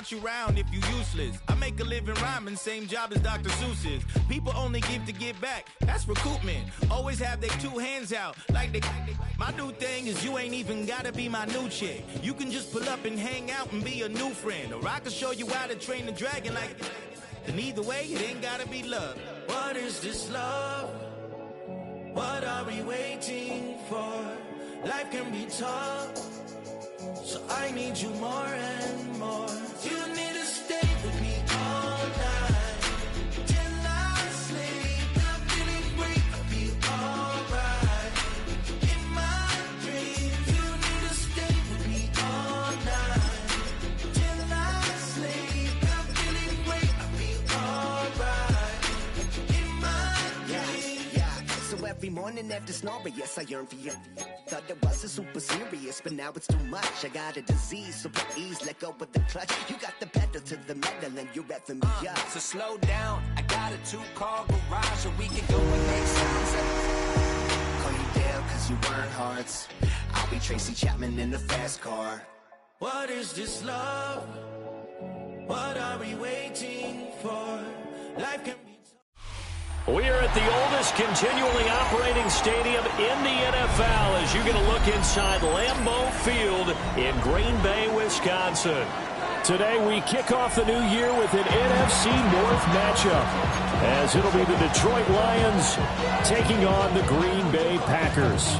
want you round if you useless. I make a living rhyming, same job as Dr. Seuss's. People only give to get back, that's recoupment. Always have their two hands out, like they. My new thing is you ain't even gotta be my new chick. You can just pull up and hang out and be a new friend. Or I can show you how to train the dragon like. And either way, it ain't gotta be love. What is this love? What are we waiting for? Life can be tough, so I need you more and more. You need to stay with me all night till I sleep. I'm feeling great, I'll be alright. In my dreams, you need to stay with me all night till I sleep. I'm feeling great, I'll be alright. In my dreams. Yeah. So every morning after snoring, yes, I yearn for you. Thought it wasn't super serious, but now it's too much. I got a disease, so please let go of the clutch. You got the pedal to the metal and you're revving me up. So slow down, I got a 2-car garage, so we can go and make sounds. Call you down cause you weren't hearts. I'll be Tracy Chapman in a fast car. What is this love? What are we waiting for? Life can be. We are at the oldest continually operating stadium in the NFL as you get a look inside Lambeau Field in Green Bay, Wisconsin. Today we kick off the new year with an NFC North matchup as it'll be the Detroit Lions taking on the Green Bay Packers.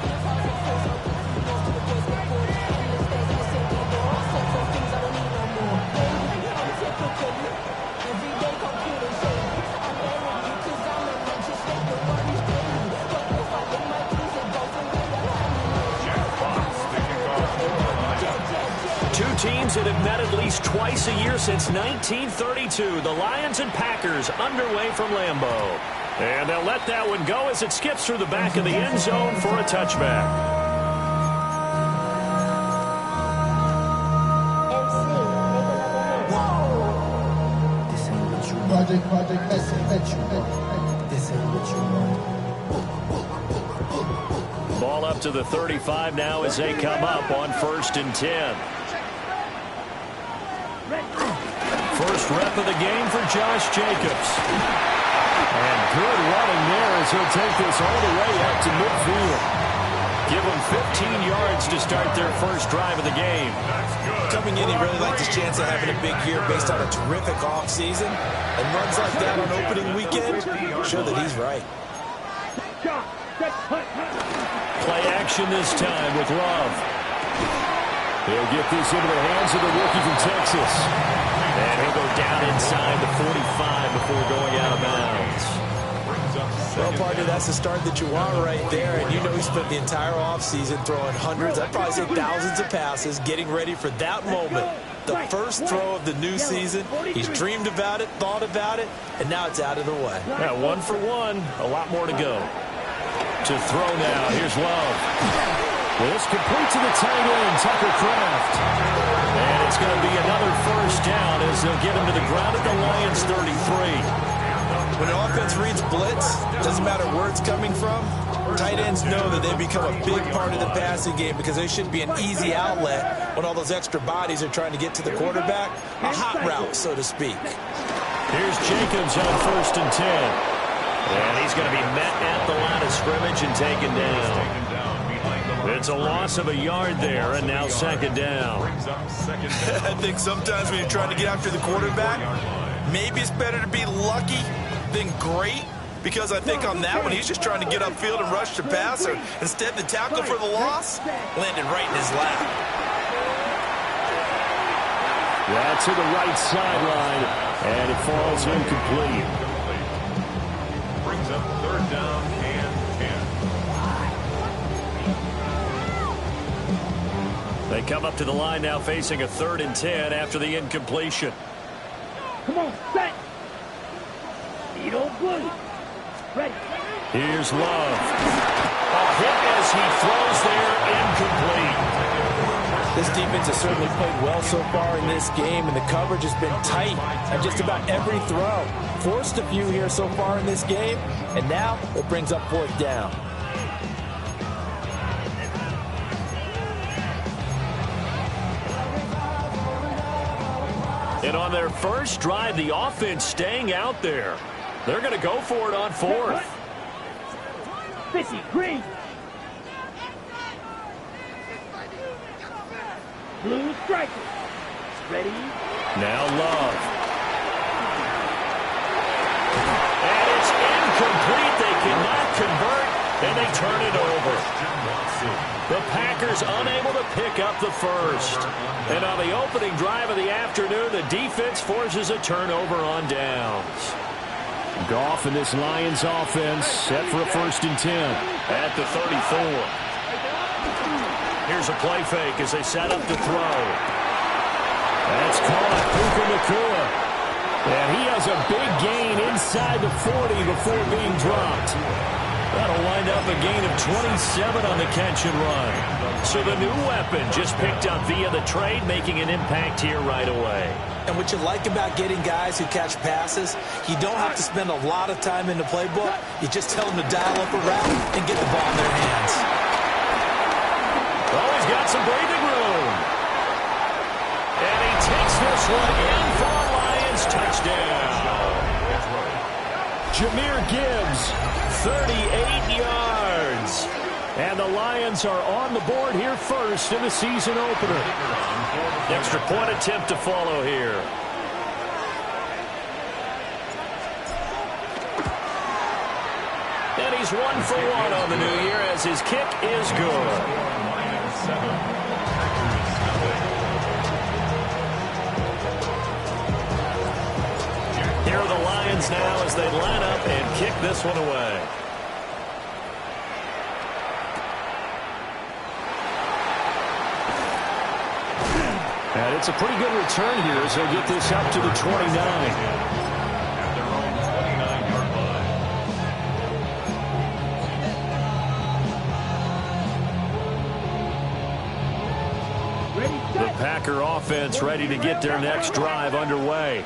Two teams that have met at least twice a year since 1932. The Lions and Packers underway from Lambeau. And they'll let that one go as it skips through the back of the end zone for a touchback. Project, this ain't what you want. Ball up to the 35 now as they come up on 1st and 10. First rep of the game for Josh Jacobs. And good running there as he'll take this all the way out to midfield. Give them 15 yards to start their first drive of the game. Coming in, he really liked his chance of having a big year based on a terrific offseason. And runs like that on opening weekend show that he's right. Play action this time with Love. He'll get this into the hands of the rookie from Texas. And he'll go down inside the 45 before going out of bounds. Well, partner, that's the start that you want right there. And you know he spent the entire offseason throwing hundreds, I'd probably say thousands of passes, getting ready for that moment. The first throw of the new season. He's dreamed about it, thought about it, and now it's out of the way. Yeah, 1 for 1. A lot more to go. To throw now. Here's Love. This complete to the tight end, Tucker Kraft. And it's going to be another first down as they'll get him to the ground at the Lions 33. When an offense reads blitz, doesn't matter where it's coming from, tight ends know that they become a big part of the passing game because they should be an easy outlet when all those extra bodies are trying to get to the quarterback. A hot route, so to speak. Here's Jacobs on 1st and 10. And he's going to be met at the line of scrimmage and taken down. It's a loss of a yard there, and now 2nd down. I think sometimes when you're trying to get after the quarterback, maybe it's better to be lucky than great, because I think on that one, he's just trying to get upfield and rush the passer. Instead, the tackle for the loss landed right in his lap. That's to the right sideline, and it falls incomplete. Brings up 3rd down and 10. They come up to the line now facing a 3rd and 10 after the incompletion. Come on, set. Lead on good. Ready. Here's Love. A hit as he throws there, incomplete. This defense has certainly played well so far in this game, and the coverage has been tight on just about every throw. Forced a few here so far in this game, and now it brings up 4th down. And on their first drive, the offense staying out there. They're going to go for it on fourth. 50, green. Blue striker. Ready? Now Love. And it's incomplete. They cannot convert, and they turn it over. The Packers unable to pick up the first. And on the opening drive of the afternoon, the defense forces a turnover on downs. Goff and this Lions offense set for a 1st and 10 at the 34. Here's a play fake as they set up to throw. That's caught. Puka Nacua. And he has a big gain inside the 40 before being dropped. That'll wind up a gain of 27 on the catch and run. So the new weapon just picked up via the trade, making an impact here right away. And what you like about getting guys who catch passes, you don't have to spend a lot of time in the playbook. You just tell them to dial up a route and get the ball in their hands. Oh, he's got some breathing room. And he takes this one in for a Lions touchdown. Jahmyr Gibbs, 38 yards. And the Lions are on the board here first in the season opener. Extra point attempt to follow here. And he's 1 for 1 on the new year as his kick is good. Here are the Lions now as they line up and kick this one away. and it's a pretty good return here as they get this up to the 29. At their own 29-yard line. The Packer offense ready to get their next drive underway.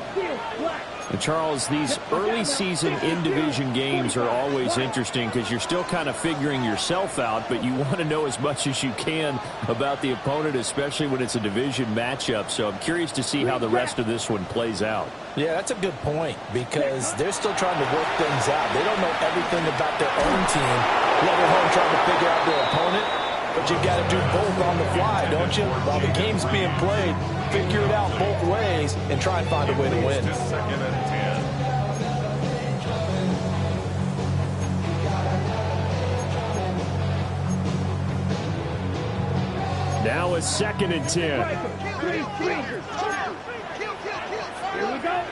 And Charles, these early season in-division games are always interesting because you're still kind of figuring yourself out, but you want to know as much as you can about the opponent, especially when it's a division matchup. So I'm curious to see how the rest of this one plays out. Yeah, that's a good point because they're still trying to work things out. They don't know everything about their own team, let alone trying to figure out their opponent. But you've got to do both on the fly, don't you? While the game's being played, figure it out both ways and try and find a way to win. Second and 10. Now a 2nd and 10. Here we go.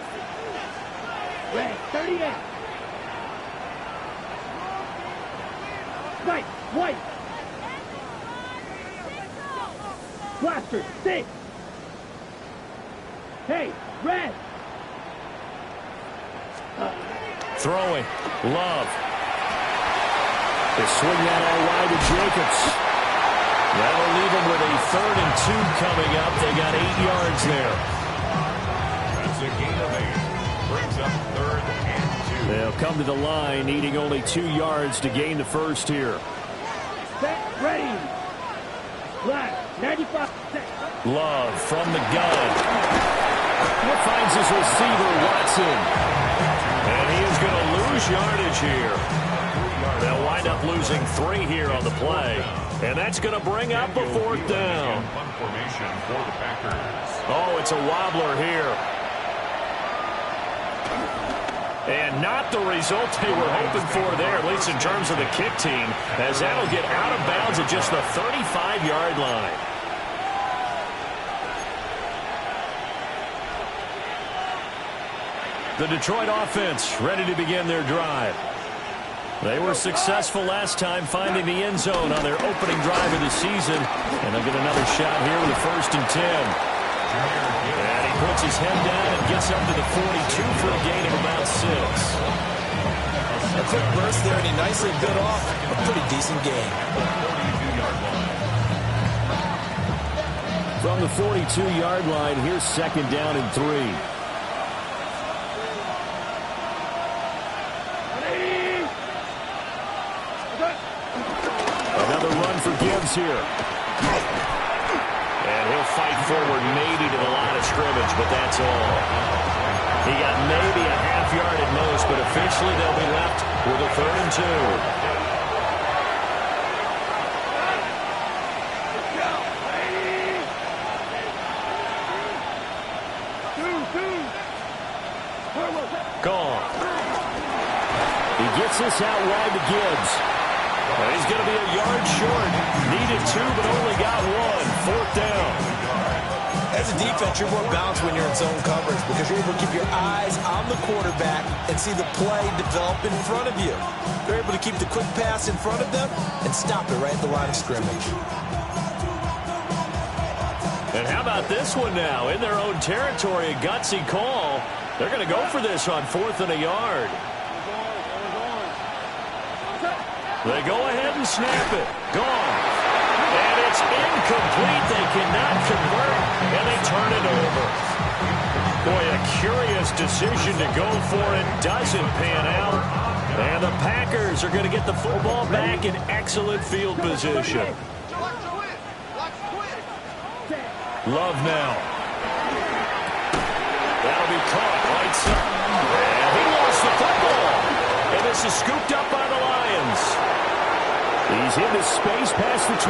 Red 38. Right, white. Blaster 6. Hey, red. Throwing. Love. They swing that all wide to Jacobs. That'll leave them with a 3rd and 2 coming up. They got 8 yards there. That's a gain of 8. Brings up 3rd and 2. They'll come to the line, needing only 2 yards to gain the first here. Set, ready. Black, 95. Set. Love from the gun. He finds his receiver, Watson. And he is going to lose yardage here. They'll wind up losing 3 here on the play. And that's going to bring up a 4th down. Punt formation for the Packers. Oh, it's a wobbler here. And not the result they were hoping for there, at least in terms of the kick team, as that'll get out of bounds at just the 35-yard line. The Detroit offense ready to begin their drive. They were successful last time finding the end zone on their opening drive of the season. And they'll get another shot here with a 1st and 10. And he puts his head down and gets up to the 42 for a gain of about 6. A quick burst there, and he nicely bit off a pretty decent gain. From the 42-yard line, here's 2nd down and 3. Another run for Gibbs here. And he'll fight forward maybe to the line of scrimmage, but that's all. He got maybe a half yard at most, but officially they'll be left with a 3rd and 2. Gone. He gets this out wide to Gibbs. And he's going to be a yard short. Needed 2, but only got 1. 4th down. As a defense, you're more balanced when you're in zone coverage because you're able to keep your eyes on the quarterback and see the play develop in front of you. You're able to keep the quick pass in front of them and stop it right at the line of scrimmage. And how about this one now? In their own territory, a gutsy call. They're going to go for this on 4th and a yard. They go ahead and snap it. Gone. And it's incomplete. They cannot convert, and they turn it over. Boy, a curious decision to go for it. Doesn't pan out. And the Packers are going to get the football back in excellent field position. Love now. That'll be caught right side. And he lost the football. And this is scooped up by the Lions. He's into space past the 25.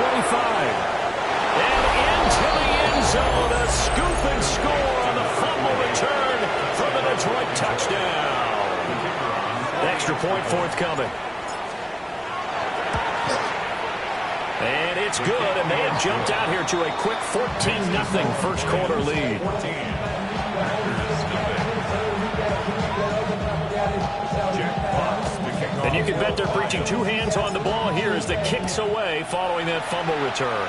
And into the end zone. A scoop and score on the fumble return for the Detroit touchdown. Extra point forthcoming. And it's good, and they have jumped out here to a quick 14-0 first quarter lead. And you can bet they're preaching 2 hands on the ball here as the kick's away following that fumble return.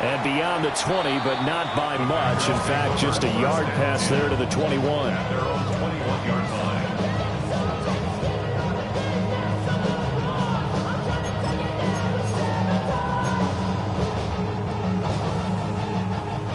And beyond the 20, but not by much. In fact, just a yard pass there to the 21. Their own 21-yard line.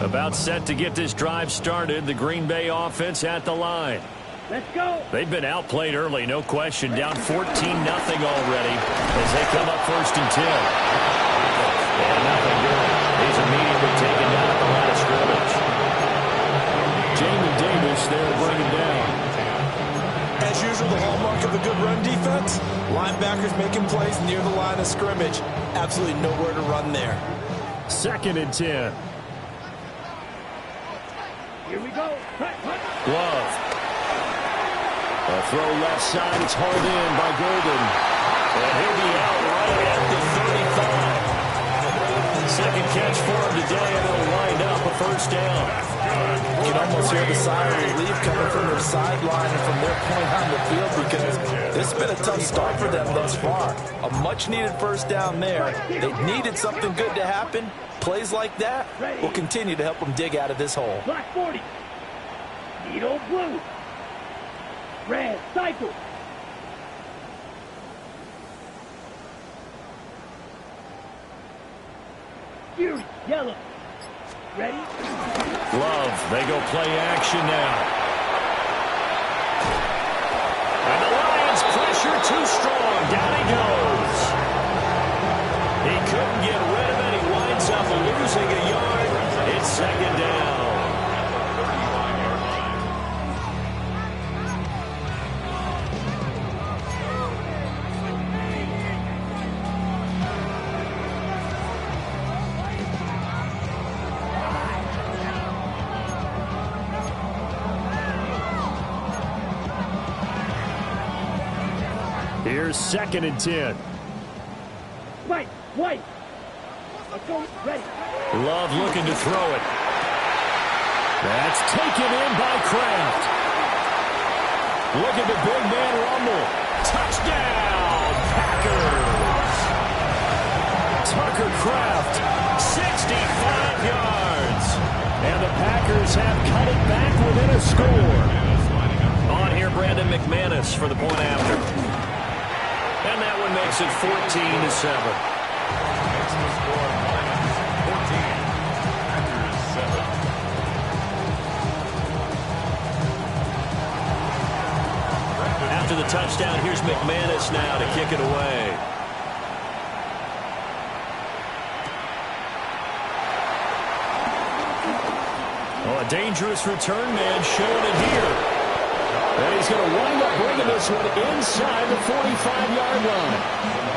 About set to get this drive started. The Green Bay offense at the line. Let's go. They've been outplayed early, no question. Down 14-0 already as they come up 1st and 10. And nothing good. He's immediately taken down at the line of scrimmage. Jamie Davis there to bring him down. As usual, the hallmark of a good run defense, linebackers making plays near the line of scrimmage. Absolutely nowhere to run there. 2nd and 10. Here we go. Love. A throw left side. It's hauled in by Golden. And he'll be out right at the 35. Second catch for him today, and it'll wind up a 1st down. You can almost hear the sigh of relief coming from their sideline and from their point on the field because this has been a tough start for them thus far. A much-needed 1st down there. They needed something good to happen. Plays like that will continue to help them dig out of this hole. Black 40. Needle blue. Red cycle. Fury yellow. Ready? Love. They go play action now. And the Lions pressure too strong. Down he goes. He couldn't get rid of it. He winds up losing a yard. It's 2nd down. Here's 2nd and 10. White. Let's go. Ready. Love looking to throw it. That's taken in by Kraft. Look at the big man rumble. Touchdown, Packers. Tucker Kraft, 65 yards. And the Packers have cut it back within a score. On here, Brandon McManus for the point after. And that one makes it 14-7. After the touchdown, here's McManus now to kick it away. A dangerous return man showing it here. And he's going to wind up bringing this one inside the 45-yard line.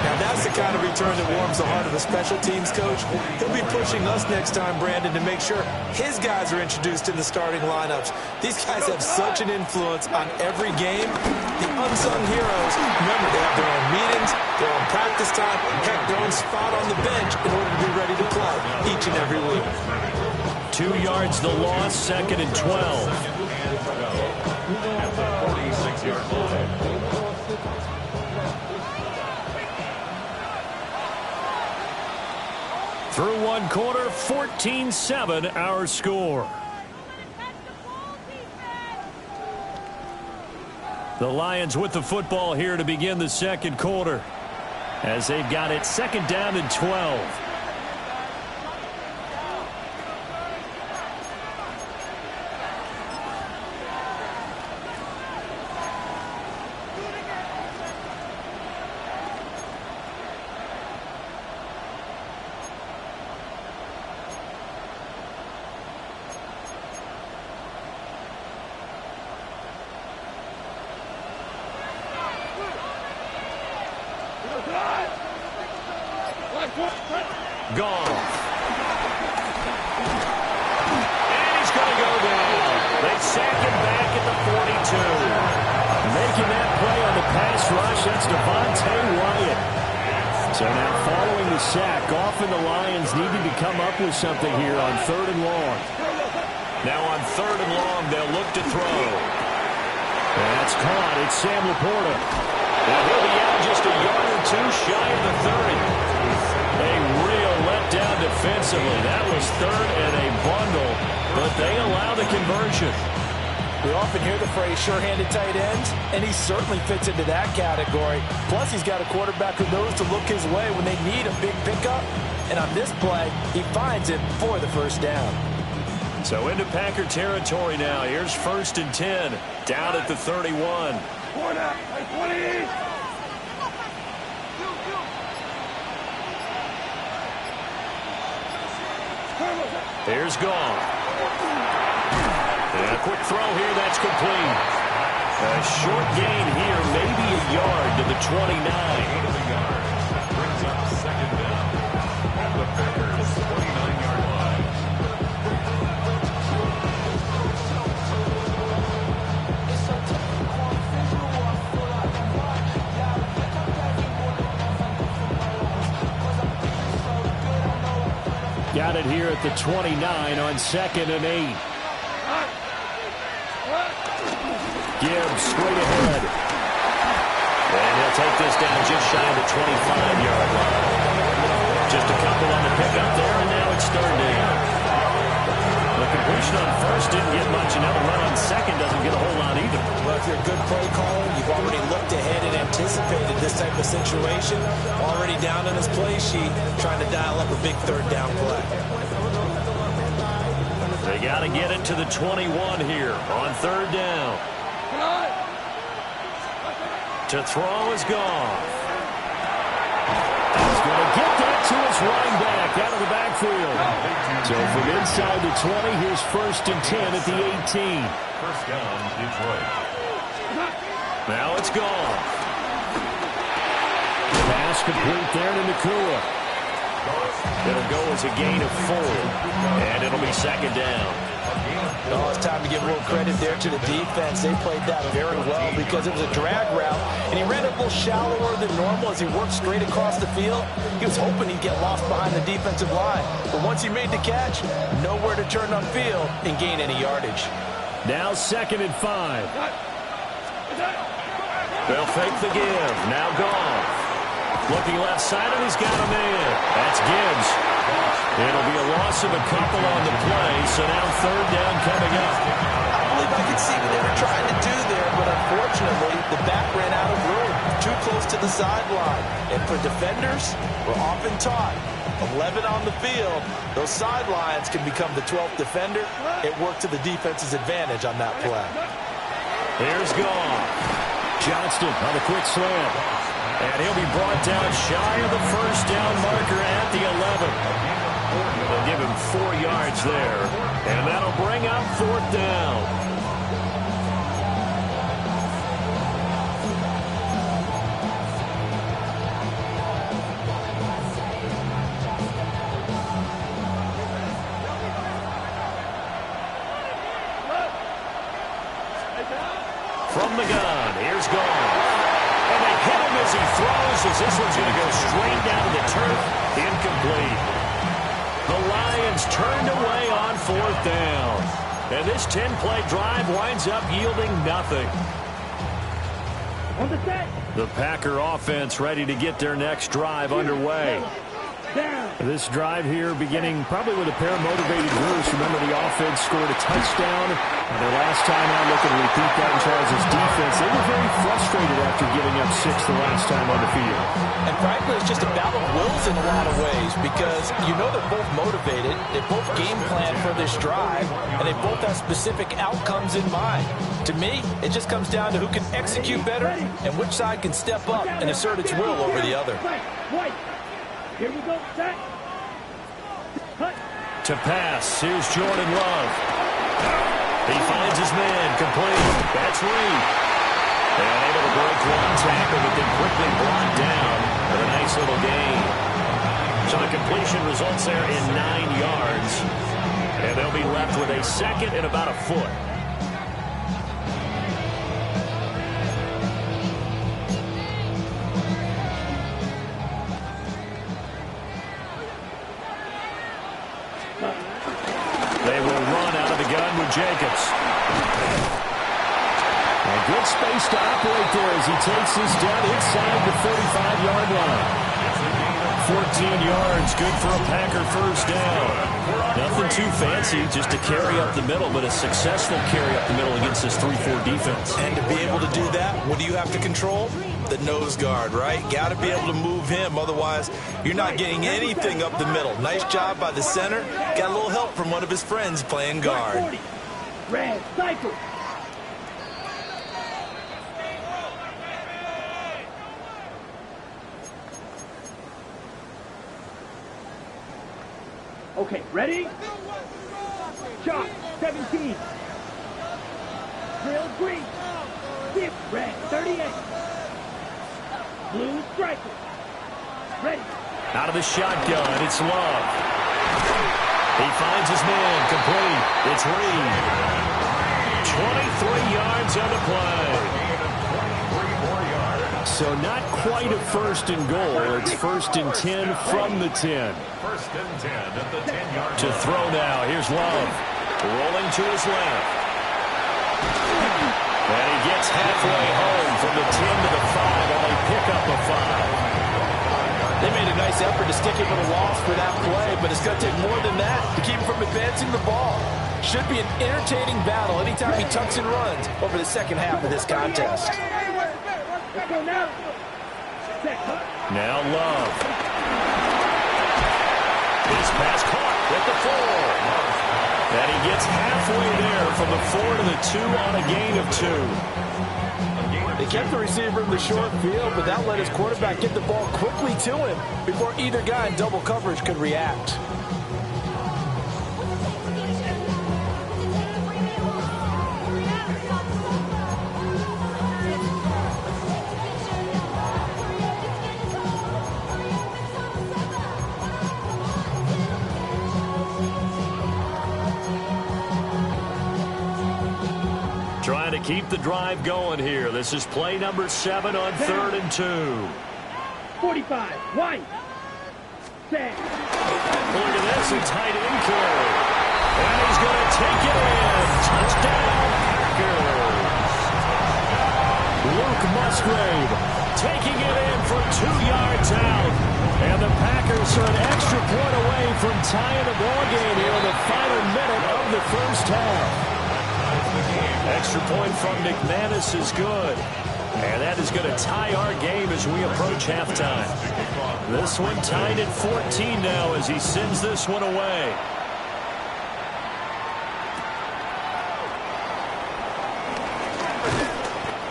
Now that's the kind of return that warms the heart of a special teams coach. He'll be pushing us next time, Brandon, to make sure his guys are introduced in the starting lineups. These guys have such an influence on every game. The unsung heroes, remember, they have their own meetings, their own practice time, heck, their own spot on the bench in order to be ready to play each and every week. 2 yards the loss, 2nd and 12. At the 46-yard line. Through 1 quarter, 14-7 our score. The Lions with the football here to begin the 2nd quarter, as they've got it 2nd down and 12. Gone. And he's going to go down. They sack him back at the 42. Making that play on the pass rush, that's Devontae Wyatt. So now following the sack, often the Lions needing to come up with something here on 3rd and long. Now on 3rd and long, they'll look to throw. And that's caught. It's Sam Laporta. And he'll be out just a yard or two shy of the 30. A real letdown defensively. That was 3rd and a bundle, but they allow the conversion. We often hear the phrase sure-handed tight ends, and he certainly fits into that category. Plus, he's got a quarterback who knows to look his way when they need a big pickup. And on this play, he finds it for the first down. So into Packer territory now. Here's 1st and 10, down at the 31. Here's Goff. And a quick throw here, that's complete. A short gain here, maybe a yard to the 29. Brings up 2nd down at the Packers' 29-yard line. Got it here at the 29 on 2nd and 8. Gibbs straight ahead. And he'll take this down just shy of the 25-yard line. Just a couple on the pickup there, and now it's 3rd down. The completion on 1st didn't get much. Another run on 2nd doesn't get a whole lot either. Well, if you're a good play caller, you've already looked ahead and anticipated this type of situation. Already down on his play sheet, trying to dial up a big 3rd down play. They got to get it to the 21 here on 3rd down. To throw is Goff. He's going to get that to his running back out of the backfield. So from inside the 20, here's 1st and 10 at the 18. First down, Detroit. Now it's Goff. Pass complete there to Nakua. It'll go as a gain of 4, and it'll be 2nd down. Oh, it's time to give a little credit there to the defense. They played that very well because it was a drag route, and he ran a little shallower than normal as he worked straight across the field. He was hoping he'd get lost behind the defensive line, but once he made the catch, nowhere to turn on field and gain any yardage. Now 2nd and 5. They'll fake the give. Now Goff. Looking left side, and he's got a man. That's Gibbs. It'll be a loss of a couple on the play, so now 3rd down coming up. I believe I could see what they were trying to do there, but unfortunately, the back ran out of room, too close to the sideline. And for defenders, we're often taught, 11 on the field, those sidelines can become the 12th defender. It worked to the defense's advantage on that play. Here's Goff. Johnston on a quick slam. And he'll be brought down shy of the 1st down marker at the 11. They'll give him 4 yards there. And that'll bring up 4th down. From the gun, here's Gone. And they hit him as he throws, as this one's going to go straight down to the turf. Incomplete. The Lions turned away on 4th down. And this 10-play drive winds up yielding nothing. On the set. The Packer offense ready to get their next drive underway. This drive here beginning probably with a pair of motivated groups. Remember, the offense scored a touchdown. And their last time out, looking to repeat that in Charles' defense. They were very frustrated after giving up 6 the last time on the field. And frankly, it's just a battle of wills in a lot of ways, because you know they're both motivated. They both game plan for this drive, and they both have specific outcomes in mind. To me, it just comes down to who can execute better and which side can step up and assert its will over the other. Here we go, set. To pass, here's Jordan Love. He finds his man, complete. That's Reed. And able to break one tackle, but then quickly brought down with a nice little gain. So the completion results there in 9 yards. And they'll be left with a second and about a foot. They will run out of the gun with Jacobs. A good space to operate there as he takes this down inside the 35-yard line. 14 yards, good for a Packer first down. Nothing too fancy, just a carry up the middle, but a successful carry up the middle against this 3-4 defense. And to be able to do that, what do you have to control? The nose guard, right? Got to be able to move him, otherwise you're not getting anything up the middle. Nice job by the center. Got a little help from one of his friends playing guard. Red cycle. Okay, ready? Shot, 17. Drill green. Dip, red, 38. Blue striker. Ready. Out of the shotgun, it's Love. He finds his man, complete. It's Reed. 23 yards on the play. So not quite a first and goal. It's 1st and 10 from the 10. 1st and 10 at the 10-yard To throw now. Here's Love. Rolling to his left. And he gets halfway home from the 10 to the 5. Only pick up a 5. They made a nice effort to stick him with a loss for that play, but it's going to take more than that to keep him from advancing the ball. Should be an entertaining battle anytime he tucks and runs over the second half of this contest. Let's go now. Now Love. His pass caught at the 4. And he gets halfway there from the 4 to the 2 on a gain of 2. They kept the receiver in the short field, but that let his quarterback get the ball quickly to him before either guy in double coverage could react. Trying to keep the drive going here. This is play number 7 on 3rd and 2. 45, White. Set. Look at this, a tight end carry. And he's going to take it in. Touchdown, Packers. Luke Musgrave taking it in for 2 yards out. And the Packers are an extra point away from tying the ball game here in the final minute of the first half. Extra point from McManus is good. And that is going to tie our game as we approach halftime. This one tied at 14 now as he sends this one away.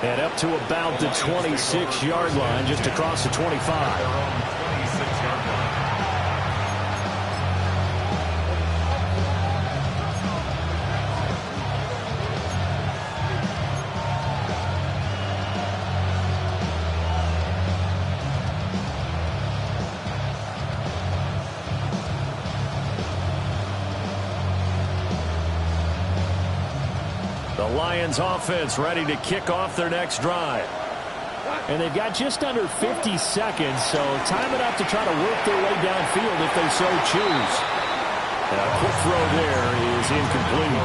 And up to about the 26-yard line, just across the 25. The Lions offense ready to kick off their next drive. And they've got just under 50 seconds, so time enough to try to work their way downfield if they so choose. And a quick throw there is incomplete.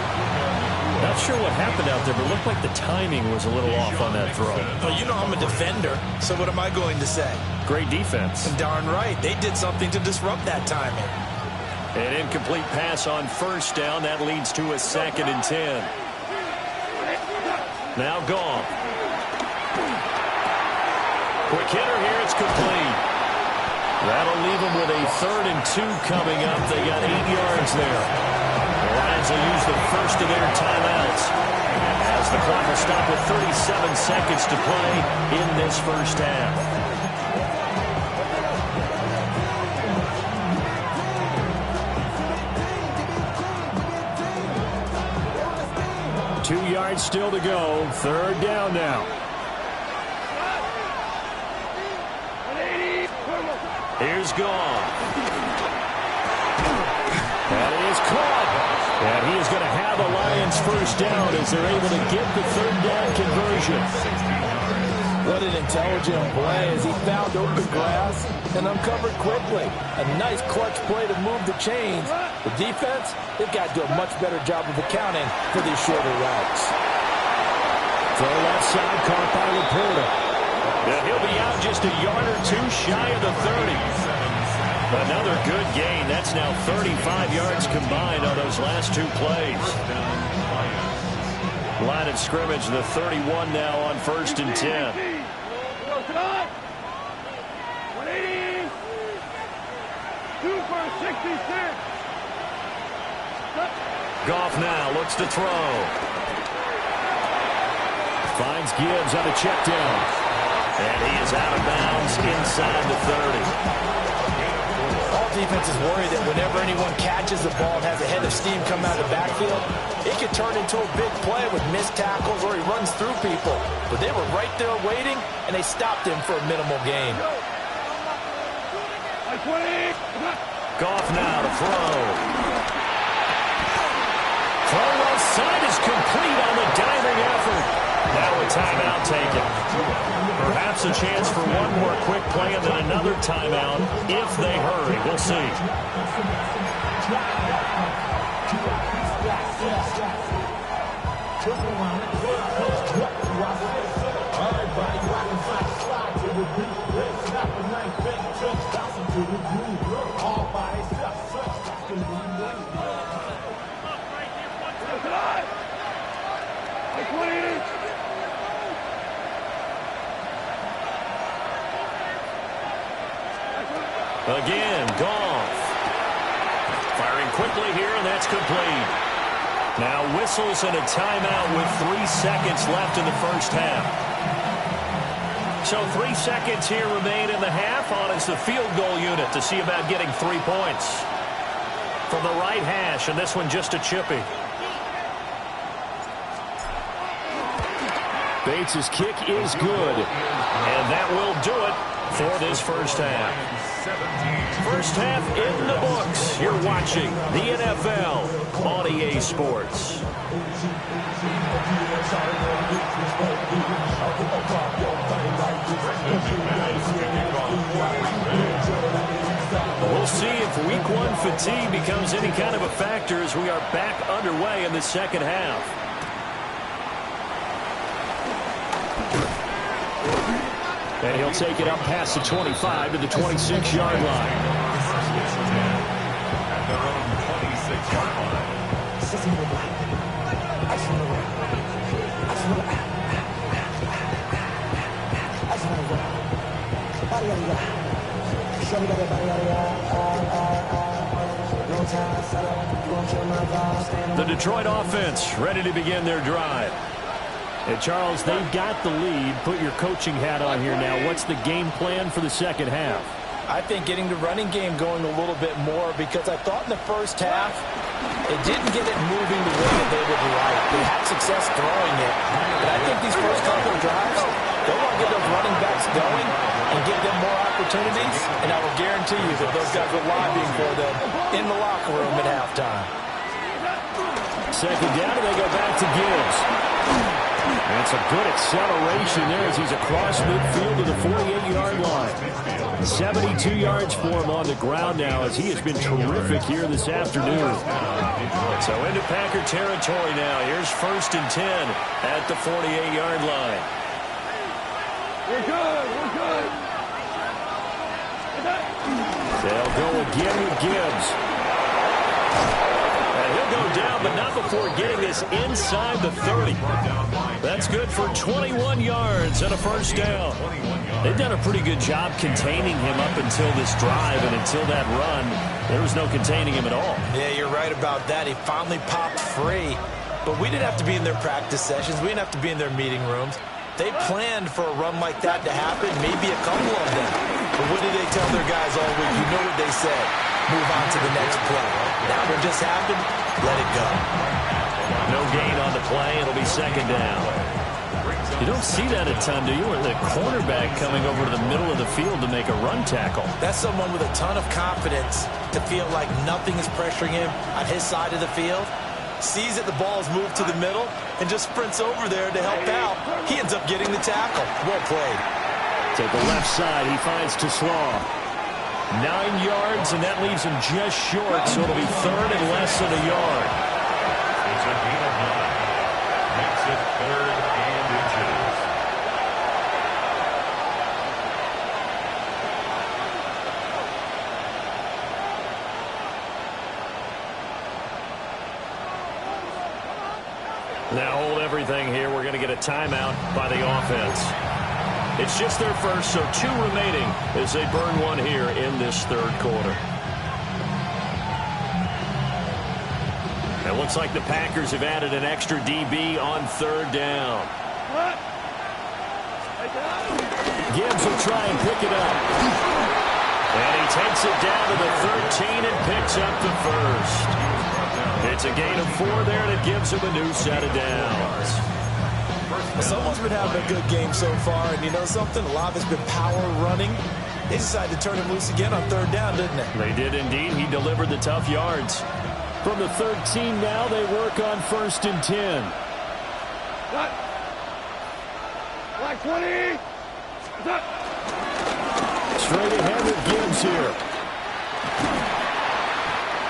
Not sure what happened out there, but it looked like the timing was a little off on that throw. Well, you know I'm a defender, so what am I going to say? Great defense. Darn right. They did something to disrupt that timing. An incomplete pass on first down. That leads to a 2nd and 10. Now Goff. Quick hitter here. It's complete. That'll leave them with a 3rd and 2 coming up. They got 8 yards there. The Lions will use the first of their timeouts as the clock will stop with 37 seconds to play in this first half. Two yards still to go. 3rd down now. Here's Goff. That is caught. And he is going to have the Lions first down as they're able to get the 3rd down conversion. What an intelligent play as he found open grass and uncovered quickly. A nice clutch play to move the chains. The defense, they've got to do a much better job of accounting for these shorter routes. Throw left side, caught by Laporta. And he'll be out just a yard or 2 shy of the 30. Another good gain. That's now 35 yards combined on those last 2 plays. Line of scrimmage, the 31 now on 1st and 10. Goff now looks to throw. Finds Gibbs on a check down. And he is out of bounds inside the 30. All defenses worry that whenever anyone catches the ball and has a head of steam come out of the backfield, it could turn into a big play with missed tackles or he runs through people. But they were right there waiting, and they stopped him for a minimal gain. Goff now to throw. Throw left side is complete on the diving effort. Now a timeout taken. Perhaps a chance for one more quick play and then another timeout if they hurry. We'll see. Again, Goff. Firing quickly here, and that's complete. Now whistles and a timeout with 3 seconds left in the first half. So 3 seconds here remain in the half. On is the field goal unit to see about getting 3 points. From the right hash, and this one just a chippy. Bates' kick is good. And that will do it for this first half. First half in the books. You're watching the NFL on EA Sports. We'll see if Week 1 fatigue becomes any kind of a factor as we are back underway in the second half. And he'll take it up past the 25 to the 26-yard line. At their own 26-yard line. The Detroit offense ready to begin their drive. And Charles, they've got the lead. Put your coaching hat on here now. What's the game plan for the second half? I think getting the running game going a little bit more because I thought in the first half it didn't get it moving the way that they would like. They had success throwing it. But I think these first couple of drives, they want to get those running backs going and give them more opportunities. And I will guarantee you that those guys were lobbying for them in the locker room at halftime. Second down, and they go back to Gibbs. That's a good acceleration there as he's across midfield to the 48-yard line. 72 yards for him on the ground now as he has been terrific here this afternoon. So into Packer territory now. Here's 1st and 10 at the 48-yard line. We're good. We're good. They'll go again with Gibbs. And he'll go down, but not before getting this inside the 30. That's good for 21 yards and a first down. They've done a pretty good job containing him up until this drive, and until that run, there was no containing him at all. Yeah, you're right about that. He finally popped free. But we didn't have to be in their practice sessions. We didn't have to be in their meeting rooms. They planned for a run like that to happen, maybe a couple of them. But what did they tell their guys all week? You know what they said. Move on to the next play. Now what just happened, let it go. No gain on the play. It'll be 2nd down. You don't see that a ton, do you? Or the cornerback coming over to the middle of the field to make a run tackle. That's someone with a ton of confidence to feel like nothing is pressuring him on his side of the field. Sees that the ball is moved to the middle and just sprints over there to help out. He ends up getting the tackle. Well played. To the left side, he finds Slaw. 9 yards, and that leaves him just short, so it'll be 3rd and less than a yard. It's a gain of 9. Makes it 3rd and inches. Now hold everything here. We're going to get a timeout by the offense. It's just their first, so 2 remaining as they burn one here in this 3rd quarter. It looks like the Packers have added an extra DB on 3rd down. Gibbs will try and pick it up. And he takes it down to the 13 and picks up the first. It's a gain of 4 there that gives him a new set of downs. Someone's been having a good game so far, and you know something? A lot of it's been power running. They decided to turn him loose again on 3rd down, didn't they? They did indeed. He delivered the tough yards. From the 13 now, they work on 1st and 10. Cut. Black 20. Cut. Straight ahead with Gibbs here.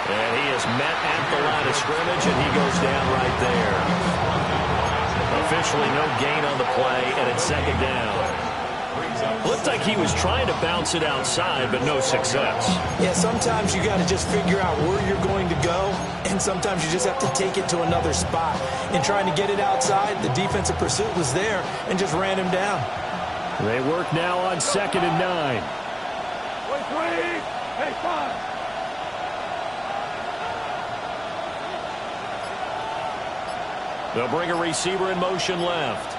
And he is met at the line of scrimmage, and he goes down right there. Officially no gain on the play, and it's 2nd down. Looked like he was trying to bounce it outside, but no success. Yeah, sometimes you got to just figure out where you're going to go, and sometimes you just have to take it to another spot. In trying to get it outside, the defensive pursuit was there and just ran him down. They work now on 2nd and 9. Wait, 20. Hey, 5. They'll bring a receiver in motion left.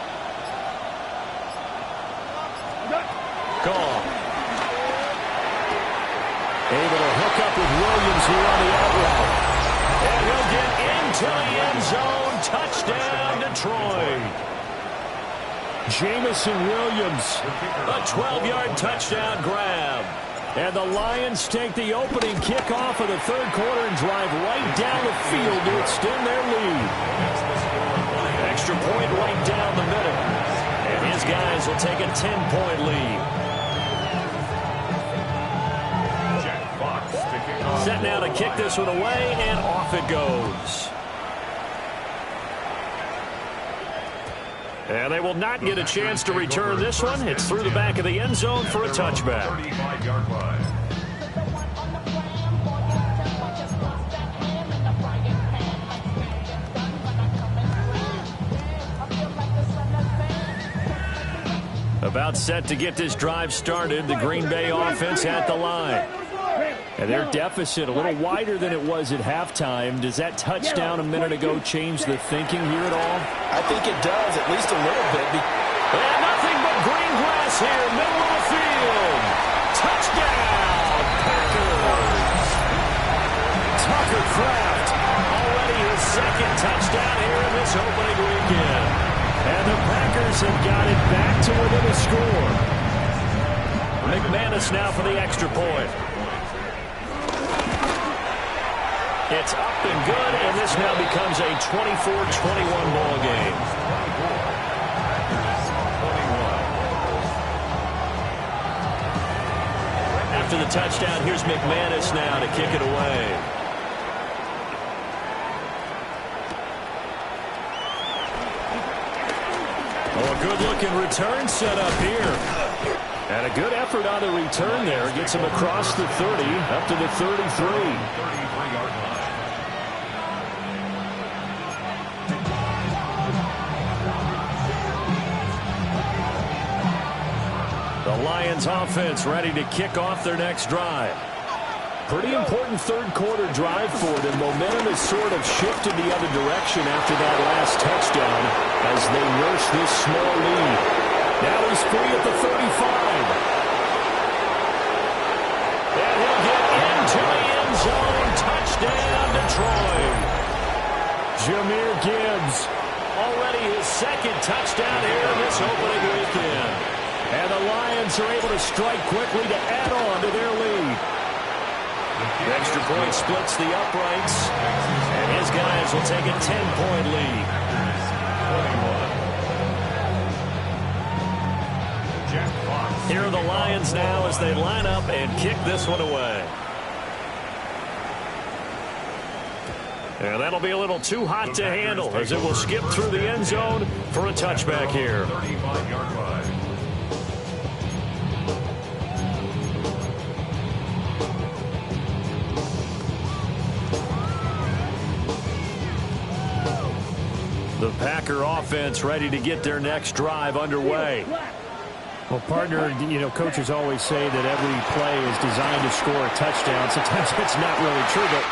Gone. Able to hook up with Williams here on the out route. And he'll get into the end zone. Touchdown, Detroit. Jamison Williams. A 12-yard touchdown grab. And the Lions take the opening kickoff of the 3rd quarter and drive right down the field to extend their lead. Extra point right down the middle. And his guys will take a 10-point lead. Set now to kick this one away, and off it goes. And they will not get a chance to return this one. It's through the back of the end zone for a touchback. 35-yard line. About set to get this drive started. The Green Bay offense at the line. And their deficit a little wider than it was at halftime. Does that touchdown a minute ago change the thinking here at all? I think it does, at least a little bit. And nothing but green grass here, middle of the field. Touchdown, Packers. Tucker Kraft, already his 2nd touchdown here in this opening weekend. And the Packers have got it back to within a score. McManus now for the extra point. It's up and good, and this now becomes a 24-21 ball game. After the touchdown, here's McManus now to kick it away. Oh, a good-looking return set up here. And a good effort on the return there. Gets him across the 30, up to the 33. 33-yard line. The Lions offense ready to kick off their next drive. Pretty important third-quarter drive for them. Momentum has sort of shifted the other direction after that last touchdown as they nurse this small lead. Now he's free at the 35. And he'll get into the end zone. Touchdown, Detroit. Jahmyr Gibbs, already his second touchdown here in this opening weekend. And the Lions are able to strike quickly to add on to their lead. The extra point splits the uprights, and his guys will take a 10-point lead. Here are the Lions now as they line up and kick this one away. And that'll be a little too hot to handle as it will skip through the end zone for a touchback here. 35-yard line. The Packer offense ready to get their next drive underway. Well, partner, coaches always say that every play is designed to score a touchdown. Sometimes it's not really true, but...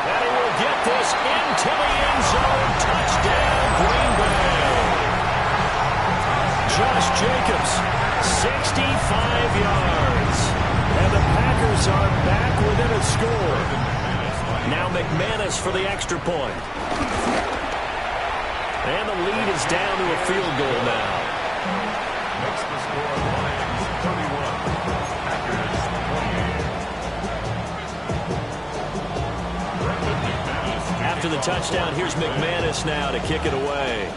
And he will get this into the end zone. Touchdown, Green Bay. Josh Jacobs, 65 yards. And the Packers are back within a score. Now McManus for the extra point. And the lead is down to a field goal now. Makes the score Lions 31, Packers 28. After the touchdown, here's McManus now to kick it away.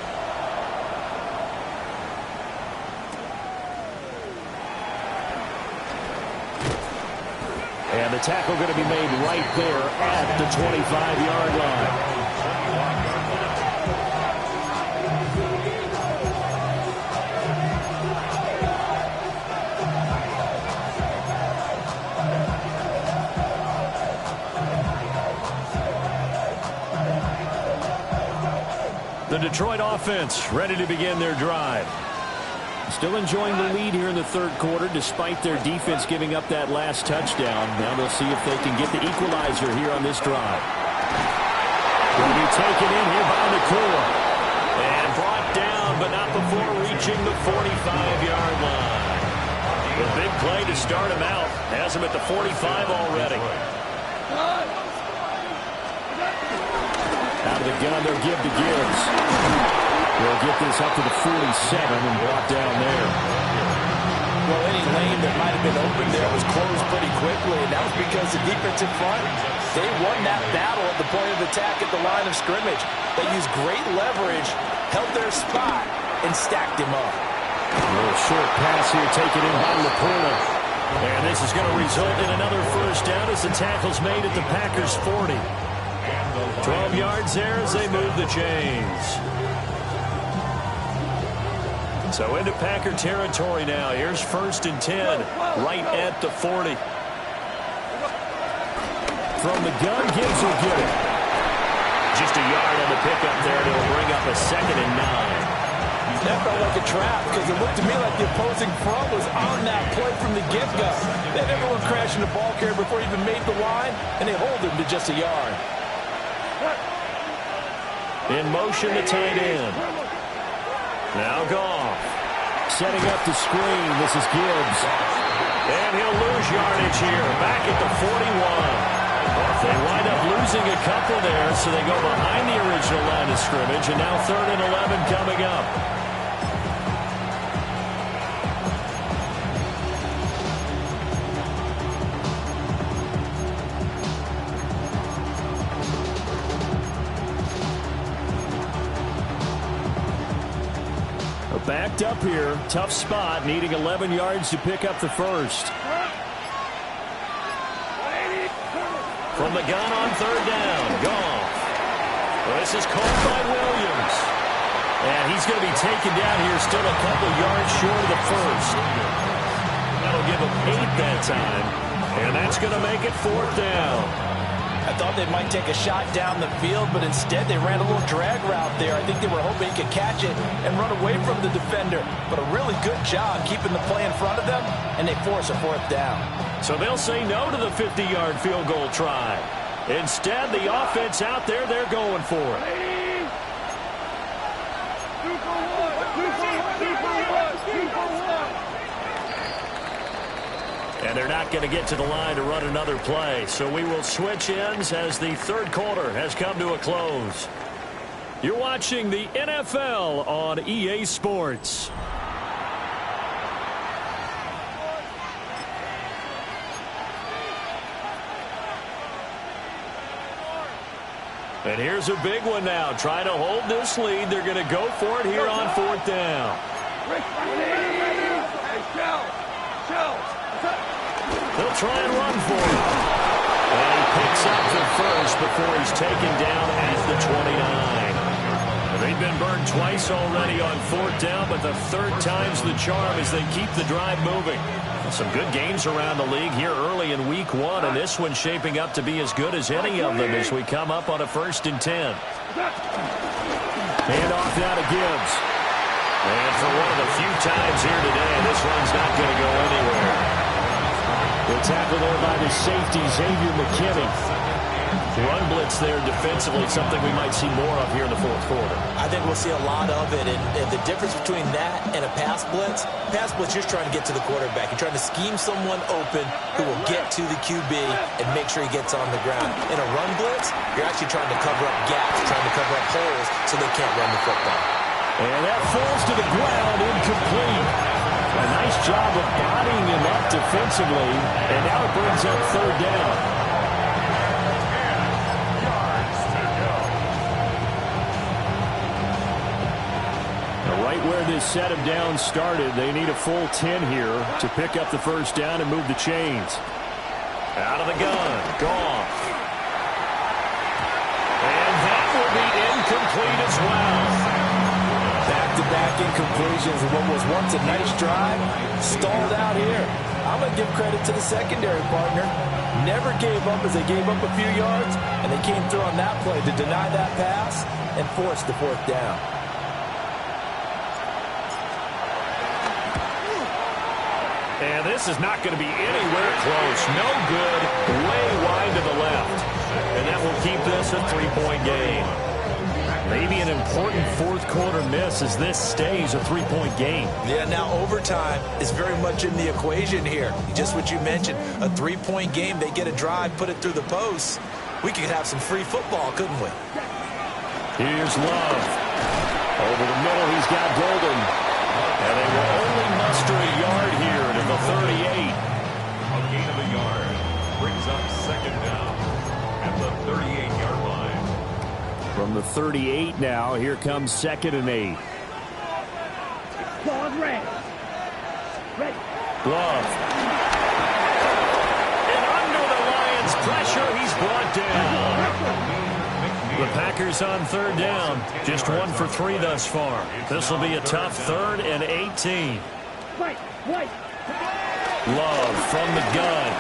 And the tackle going to be made right there at the 25-yard line. The Detroit offense ready to begin their drive. Still enjoying the lead here in the third quarter despite their defense giving up that last touchdown. Now they'll see if they can get the equalizer here on this drive. Will be taken in here by Nakua. And brought down, but not before reaching the 45-yard line. The big play to start him out has him at the 45 already. Out of the gun, they'll give to Gibbs. They'll get this up to the 47 and brought down there. Well, any lane that might have been open there was closed pretty quickly, and that was because the defensive front, they won that battle at the point of attack at the line of scrimmage. They used great leverage, held their spot, and stacked him up. A little short pass here taken in by Laporta. And this is going to result in another first down as the tackle's made at the Packers' 40. 12 yards there as they move the chains. So into Packer territory now. Here's 1st and 10, right at the 40. From the gun, Gibbs will get it. Just a yard on the pickup there, and it'll bring up a 2nd and 9. That felt like a trap because it looked to me like the opposing front was on that play from the get-go. They had everyone crashing the ball carrier before he even made the line, and they hold him to just a yard. In motion, the tight end. Now Goff. Setting up the screen. This is Gibbs. And he'll lose yardage here. Back at the 41. They wind up losing a couple there, so they go behind the original line of scrimmage. And now 3rd and 11 coming up. backed up here. Tough spot, needing 11 yards to pick up the first. From the gun on third down, Goff. Well, this is called by Williams. And he's going to be taken down here, still a couple yards short of the first. That'll give him 8 that time. And that's going to make it fourth down. I thought they might take a shot down the field, but instead they ran a little drag route there. I think they were hoping he could catch it and run away from the defender. But a really good job keeping the play in front of them, and they force a fourth down. So they'll say no to the 50-yard field goal try. Instead, the offense out there, they're going for it. And they're not going to get to the line to run another play. So we will switch ends as the third quarter has come to a close. You're watching the NFL on EA Sports. And here's a big one now. Trying to hold this lead. They're going to go for it here on fourth down. They'll try and run for it. And he picks up the first before he's taken down at the 29. They've been burned twice already on fourth down, but the third time's the charm as they keep the drive moving. Some good games around the league here early in week 1, and this one's shaping up to be as good as any of them as we come up on a 1st and 10. Hand off now to Gibbs. And for one of the few times here today, this one's not going to go anywhere. The tackle there by the safety, Xavier McKinney. Run blitz there defensively, something we might see more of here in the fourth quarter. I think we'll see a lot of it, and the difference between that and a pass blitz, you're trying to get to the quarterback. You're trying to scheme someone open who will get to the QB and make sure he gets on the ground. In a run blitz, you're actually trying to cover up gaps, trying to cover up holes so they can't run the football. And that falls to the ground, incomplete. A nice job of bodying him up defensively, and now it brings up third down. Right where this set him down started, they need a full 10 here to pick up the first down and move the chains. Out of the gun, Goff. And that will be incomplete as well. Back-to-back incompletions of what was once a nice drive, stalled out here. I'm going to give credit to the secondary partner. Never gave up as they gave up a few yards, and they came through on that play to deny that pass and force the fourth down. And this is not going to be anywhere close. No good. Way wide to the left. And that will keep this a 3-point game. Maybe an important fourth quarter miss as this stays a 3-point game. Yeah, now overtime is very much in the equation here. Just what you mentioned, a 3-point game. They get a drive, put it through the posts. We could have some free football, couldn't we? Here's Love. Over the middle, he's got Golden. And they will only muster a yard here to the 38. A gain of a yard brings up second down at the 38-yard line. From the 38 now, here comes 2nd and 8. Ball red. Love. And under the Lions' pressure, he's brought down. The Packers on third down. Just 1 for 3 thus far. This will be a tough 3rd and 18. Love from the gun.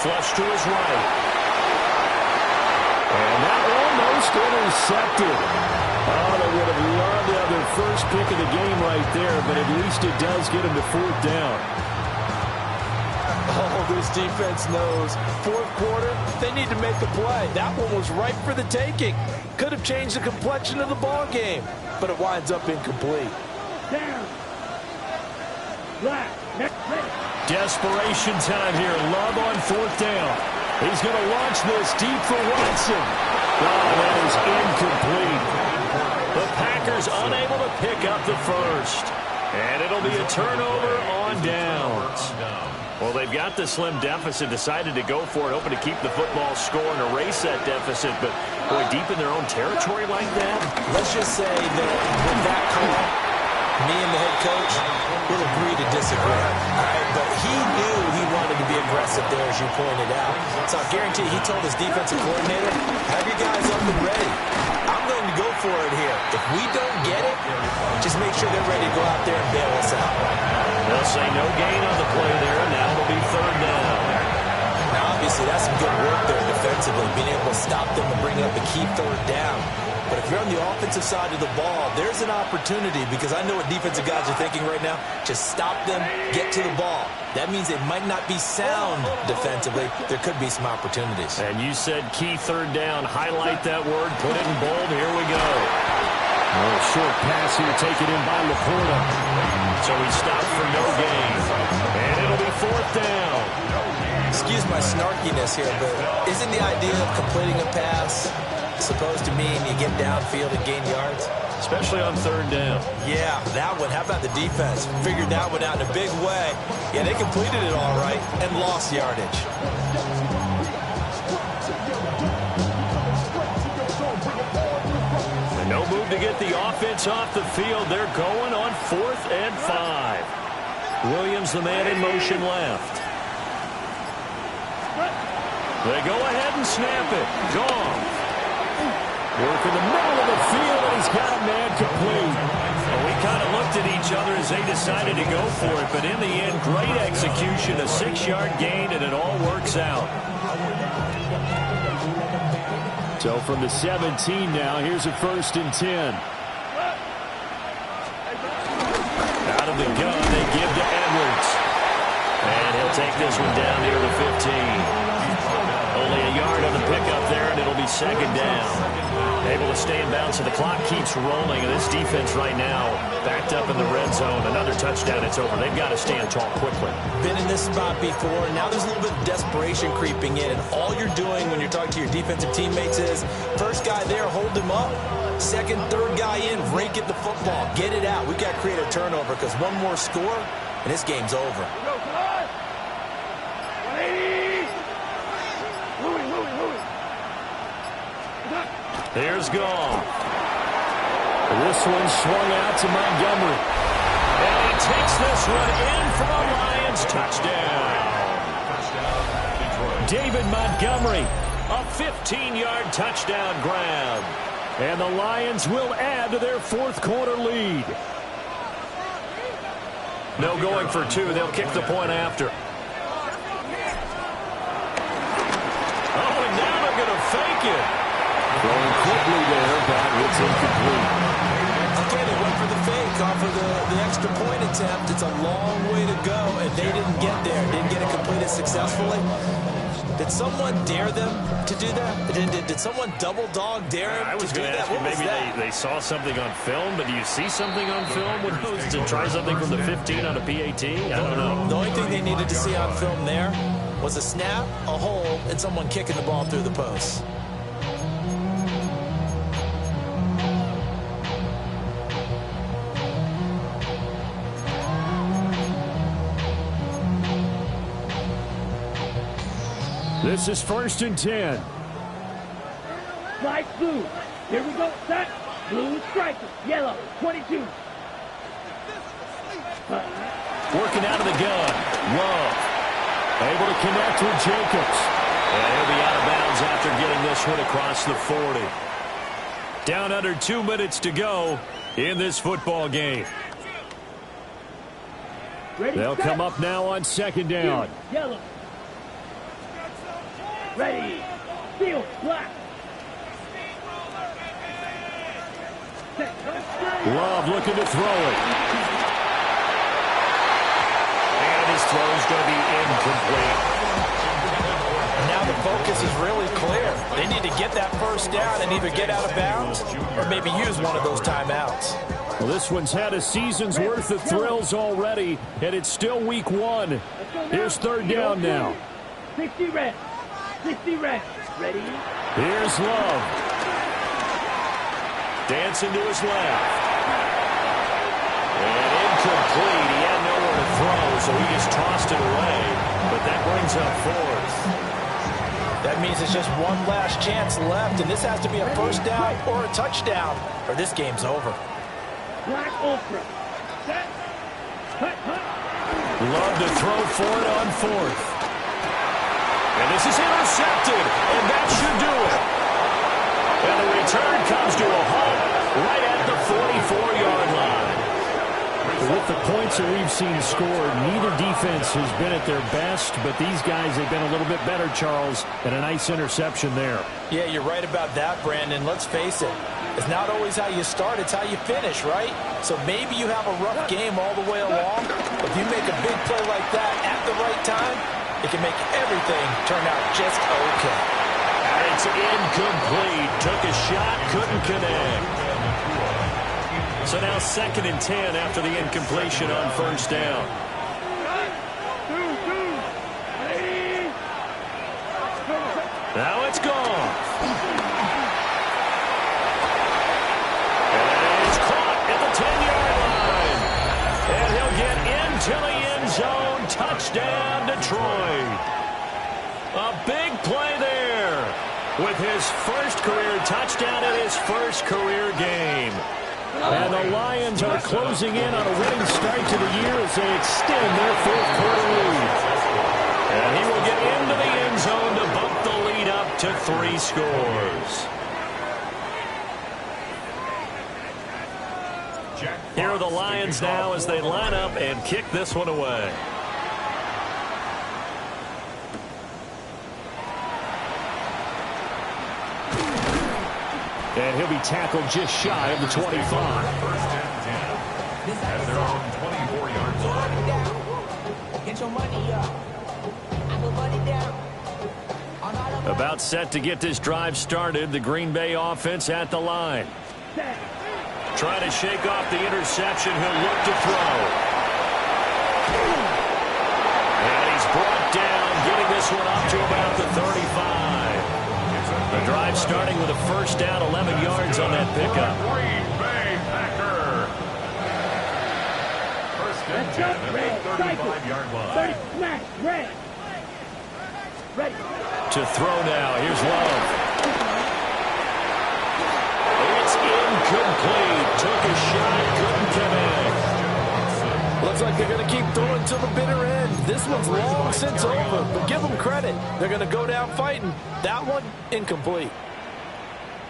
Flush to his right. And that almost intercepted. Oh, they would have loved to have their first pick of the game right there, but at least it does get them to fourth down. Oh, this defense knows. Fourth quarter, they need to make a play. That one was ripe for the taking. Could have changed the complexion of the ball game, but it winds up incomplete. Down. Black. Desperation time here. Love on fourth down. He's going to launch this deep for Watson. Oh, that is incomplete. The Packers unable to pick up the first. And it'll be a turnover on downs. Well, they've got the slim deficit, decided to go for it, hoping to keep the football score and erase that deficit. But, boy, deep in their own territory like that? Let's just say that with that call, Me and the head coach will agree to disagree. All right, but he knew he wanted to be aggressive there, as you pointed out. So I guarantee he told his defensive coordinator, have your guys up and ready. I'm going to go for it here. If we don't get it, just make sure they're ready to go out there and bail us out. They'll say no gain on the play there, and now it'll be third down. Now, obviously, that's some good work there defensively, being able to stop them and bring up a key third down. But if you're on the offensive side of the ball, there's an opportunity, because I know what defensive guys are thinking right now. Just stop them, get to the ball. That means they might not be sound defensively. There could be some opportunities. And you said key third down. Highlight that word. Put it in bold. Here we go. Oh, short pass here taken in by Laporta. So he stopped for no gain. And it'll be fourth down. Excuse my snarkiness here, but isn't the idea of completing a pass supposed to mean you get downfield and gain yards? Especially on third down. Yeah, that one. How about the defense? Figured that one out in a big way. Yeah, they completed it all right and lost yardage. And no move to get the offense off the field. They're going on 4th and 5. Williams, the man in motion left. They go ahead and snap it. Gone. Work in the middle of the field, and he's got a man complete. Well, we kind of looked at each other as they decided to go for it, but in the end, great execution, a 6-yard gain, and it all works out. So from the 17 now, here's a 1st and 10. Out of the gun, they give to Edwards. And he'll take this one down near the 15. Only a yard on the pickup there, and it'll be 2nd down. Able to stay in bounds, so the clock keeps rolling. And this defense right now backed up in the red zone. Another touchdown, it's over. They've got to stand tall quickly. Been in this spot before. Now there's a little bit of desperation creeping in. And all you're doing when you're talking to your defensive teammates is, first guy there, hold him up. Second, third guy in, rake at the football. Get it out. We've got to create a turnover, because one more score, and this game's over. Here's Gall. This one swung out to Montgomery. And he takes this one in for a Lions touchdown. David Montgomery, a 15-yard touchdown grab. And the Lions will add to their 4th quarter lead. No going for 2. They'll kick the point after. Oh, and now they're going to fake it. Throwing quickly there, but it's incomplete. Okay, they went for the fake off of the extra point attempt. It's a long way to go, and they didn't get there. Didn't get it completed successfully. Did someone dare them to do that? Did someone double dog dare them to do that? What was that? Maybe they saw something on film, but do you see something on film to try something from the 15 on a PAT? I don't know. The only thing they needed to see on film there was a snap, a hole, and someone kicking the ball through the post. This is 1st and 10. Slide blue. Here we go. Set. Blue striker. Yellow. 22. Working out of the gun. Love. Able to connect with Jacobs. And he'll be out of bounds after getting this one across the 40. Down under 2 minutes to go in this football game. Ready, They'll come up now on 2nd down. Yellow. Ready. Field. Black. Love looking to throw it. And his throw's going to be incomplete. Now the focus is really clear. They need to get that 1st down and either get out of bounds or maybe use one of those timeouts. Well, this one's had a season's worth of thrills already, and it's still week 1. Here's 3rd down now. 60 red. 60 red. Ready? Here's Love. Dancing to his left. And incomplete. He had nowhere to throw, so he just tossed it away. But that brings up 4th. That means it's just one last chance left, and this has to be a 1st down or a touchdown, or this game's over. Black Ultra. Love to throw for it on fourth. And this is intercepted, and that should do it. And the return comes to a halt right at the 44-yard line. With the points that we've seen scored, neither defense has been at their best, but these guys have been a little bit better, Charles, and a nice interception there. Yeah, you're right about that, Brandon. Let's face it. It's not always how you start, it's how you finish, right? So maybe you have a rough game all the way along, but if you make a big play like that at the right time, it can make everything turn out just okay. It's incomplete. Took a shot, couldn't connect. So now 2nd and 10 after the incompletion on first down. Now it's gone. And it is caught at the 10-yard line. And he'll get into the end zone. Touchdown, Detroit. A big play there with his first career touchdown in his first career game. And the Lions are closing in on a winning start to the year as they extend their 4th quarter lead. And he will get into the end zone to bump the lead up to 3 scores. Here are the Lions now as they line up and kick this one away. And he'll be tackled just shy of the 25. First and 10. At their own 24-yard line. Get your money up. I put money down. About set to get this drive started. The Green Bay offense at the line. Trying to shake off the interception. He'll look to throw. And he's brought down, getting this one up to about the 35. The drive starting with a first down, 11 yards on that pickup. Green Bay Packer. First and 10 at the 35-yard line. Smash, red. Ready. To throw now. Here's Love. It's incomplete. Took a shot, couldn't connect. Looks like they're going to keep throwing till the bitter end. This one's long since over, but give them credit. They're going to go down fighting. That one, incomplete.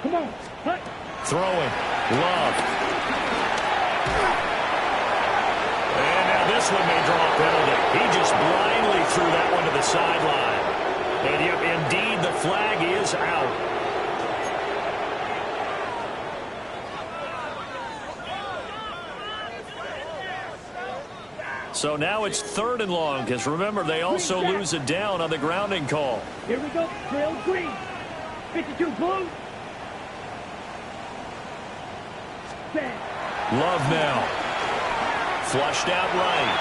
Come on. Hut. Throwing. Love. And now this one may draw a penalty. He just blindly threw that one to the sideline. And yep, indeed, the flag is out. So now it's 3rd and long, because remember, they also lose a down on the grounding call. Here we go. Trail green. 52 blue. Set. Love now. Flushed out right.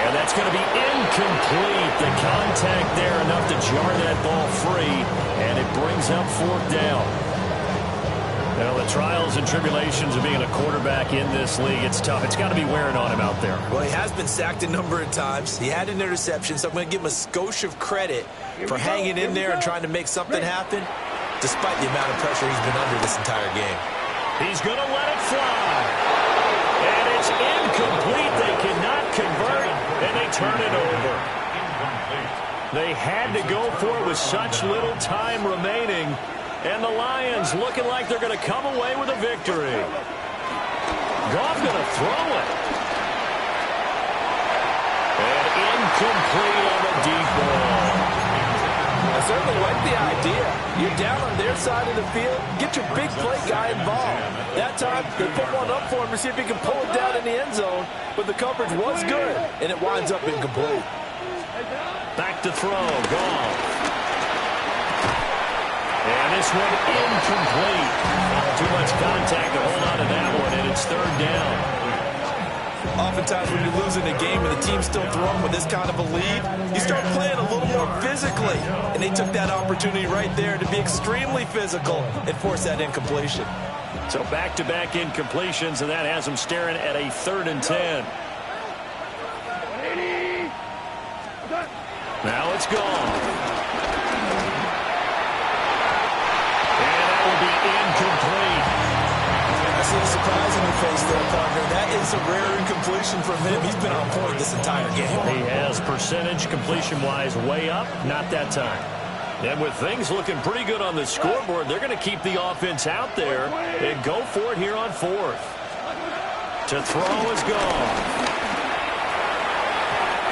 And that's going to be incomplete. The contact there enough to jar that ball free, and it brings up 4th down. Well, the trials and tribulations of being a quarterback in this league, it's tough. It's got to be wearing on him out there. Well, he has been sacked a number of times. He had an interception, so I'm going to give him a skosh of credit for hanging in there and trying to make something happen, despite the amount of pressure he's been under this entire game. He's going to let it fly. And it's incomplete. They cannot convert, and they turn it over. They had to go for it with such little time remaining. And the Lions looking like they're going to come away with a victory. Goff going to throw it. And incomplete on the deep ball. I certainly like the idea. You're down on their side of the field. Get your big play guy involved. That time, they put one up for him to see if he can pull it down in the end zone. But the coverage was good, and it winds up incomplete. Back to throw. Goff. And this one incomplete. Too much contact to hold on to that one, and it's 3rd down. Oftentimes when you're losing a game and the team's still throwing with this kind of a lead, you start playing a little more physically. And they took that opportunity right there to be extremely physical and force that incompletion. So back-to-back incompletions, and that has them staring at a 3rd and 10. Now it's gone. Incomplete. I see the surprise in your face there, partner. That is That's a rare incompletion from him. He's been on point this entire game. He has percentage completion-wise way up, not that time. And with things looking pretty good on the scoreboard, they're going to keep the offense out there and go for it here on fourth. To throw is gone.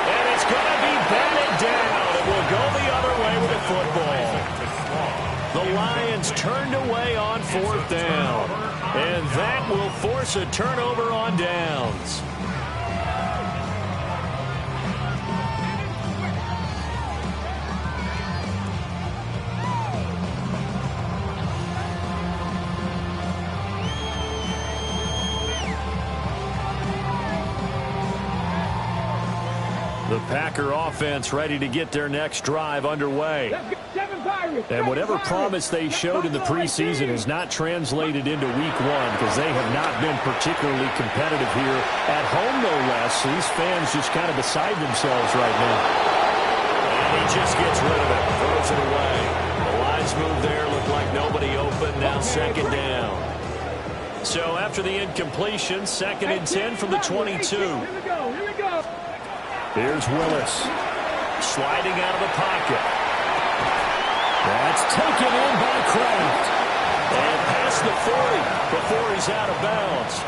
And it's going to be batted down. It will go the other way with the football. The Lions turned away on fourth down. And that will force a turnover on downs. The Packer offense ready to get their next drive underway. And whatever promise they showed in the preseason has not translated into week one because they have not been particularly competitive here at home, no less. These fans just kind of beside themselves right now. And he just gets rid of it, throws it away. The lines move there, look like nobody open, now second down. So after the incompletion, 2nd and 10 from the 22. Here's Willis, sliding out of the pocket. That's taken in by Kraft. And past the 40 before he's out of bounds.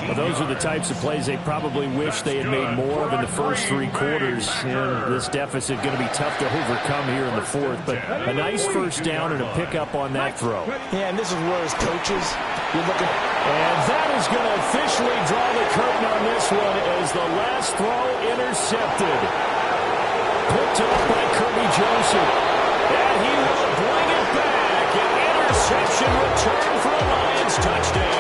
Well, those are the types of plays they probably wish they had made more of in the first 3 quarters. And this deficit going to be tough to overcome here in the fourth. But a nice first down and a pickup on that throw. Yeah, and this is where his coaches, you're looking. And that is going to officially draw the curtain on this one as the last throw intercepted. Picked up by Kirby Joseph. And he will bring it back. An interception return for a Lions touchdown.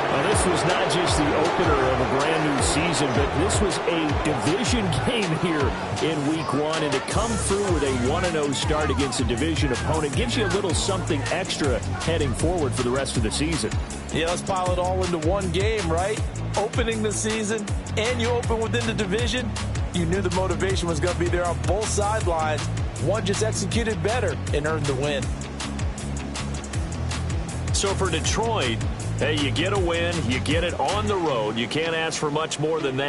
Well, this was not just the opener of a brand new season, but this was a division game here in week one. And to come through with a 1-0 start against a division opponent gives you a little something extra heading forward for the rest of the season. Yeah, let's pile it all into one game, right? Opening the season, and you open within the division. You knew the motivation was going to be there on both sidelines. One just executed better and earned the win. So for Detroit, hey, you get a win, you get it on the road. You can't ask for much more than that.